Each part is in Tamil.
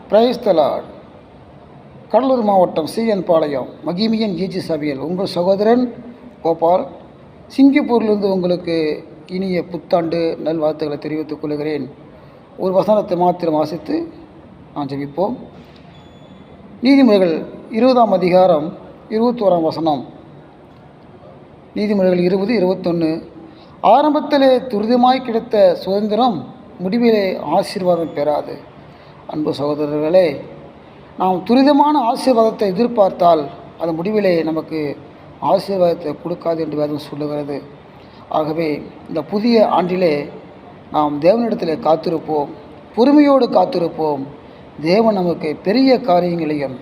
Praise the Lord. கடலூர் மாவட்டம் சிஎன் பாளையம் மகிமியன் ஏஜி சபையில் உங்கள் சகோதரன் கோபால் சிங்கப்பூரிலிருந்து உங்களுக்கு இனிய புத்தாண்டு நல்வாழ்த்துக்களை தெரிவித்துக் கொள்கிறேன். ஒரு வசனத்தை மாத்திரம் வாசித்து நான் ஜெபிப்போம். நீதிமொழிகள் 20ஆம் அதிகாரம் 21ஆம் வசனம். நீதிமொழிகள் 20:21. ஆரம்பத்திலே துரிதமாய் கிடைத்த சுதந்திரம் முடிவிலே ஆசீர்வாதம் பெறாது. அன்பு சகோதரர்களே, நாம் துரிதமான ஆசீர்வாதத்தை எதிர்பார்த்தால் அது முடிவிலே நமக்கு ஆசீர்வாதத்தை கொடுக்காது என்று வேதம் சொல்லுகிறது. ஆகவே இந்த புதிய ஆண்டிலே நாம் தேவனிடத்தில் காத்திருப்போம், பொறுமையோடு காத்திருப்போம். தேவன் நமக்கு பெரிய காரியங்களையும்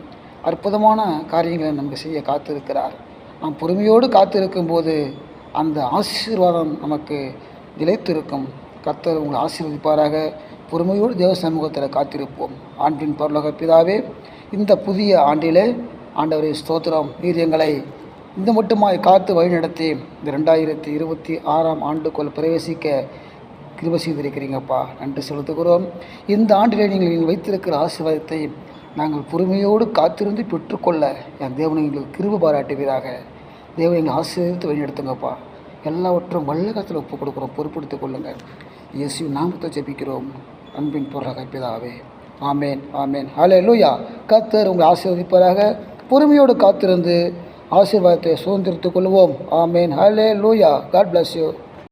அற்புதமான காரியங்களையும் நமக்கு செய்ய காத்திருக்கிறார். நாம் பொறுமையோடு காத்திருக்கும் போது அந்த ஆசீர்வாதம் நமக்கு நிலைத்திருக்கும். கர்த்தர் உங்களை ஆசீர்வதிப்பாராக. பொறுமையோடு தேவ சமூகத்தில் காத்திருப்போம். ஆண்டின் பரலோக பிதாவே, இந்த புதிய ஆண்டிலே ஆண்டவரே ஸ்தோத்திரம். நீர் எங்களை இந்த மட்டுமாய் காத்து வழிநடத்தி இந்த 2026ஆம் ஆண்டுக்குள் பிரவேசிக்க கிருபை செய்திருக்கிறீங்கப்பா. நன்றி செலுத்துகிறோம். இந்த ஆண்டிலே நீங்கள் வைத்திருக்கிற ஆசீர்வாதத்தை நாங்கள் பொறுமையோடு காத்திருந்து பெற்றுக்கொள்ள என் தேவனை எங்களுக்கு கிருபை பாராட்டுவீராக. தேவனை எங்களை ஆசீர்வதித்து வழிநடத்துங்கப்பா. எல்லாவற்றும் வல்லகத்தில் ஒப்புக் கொடுக்குறோம், பொறுப்படுத்திக் கொள்ளுங்கள். இயேசு நாமத்தை ஜெபிக்கிறோம் அன்பின் பரலோக பிதாவே. ஆமேன், ஆமேன். ஹல்லேலூயா. கர்த்தர் உங்களை ஆசீர்வதிப்பாராக. பொறுமையோடு காத்திருந்து ஆசீர்வாதத்தை சுதந்திரித்துக் கொள்வோம். ஆமேன். ஹல்லேலூயா. God bless you.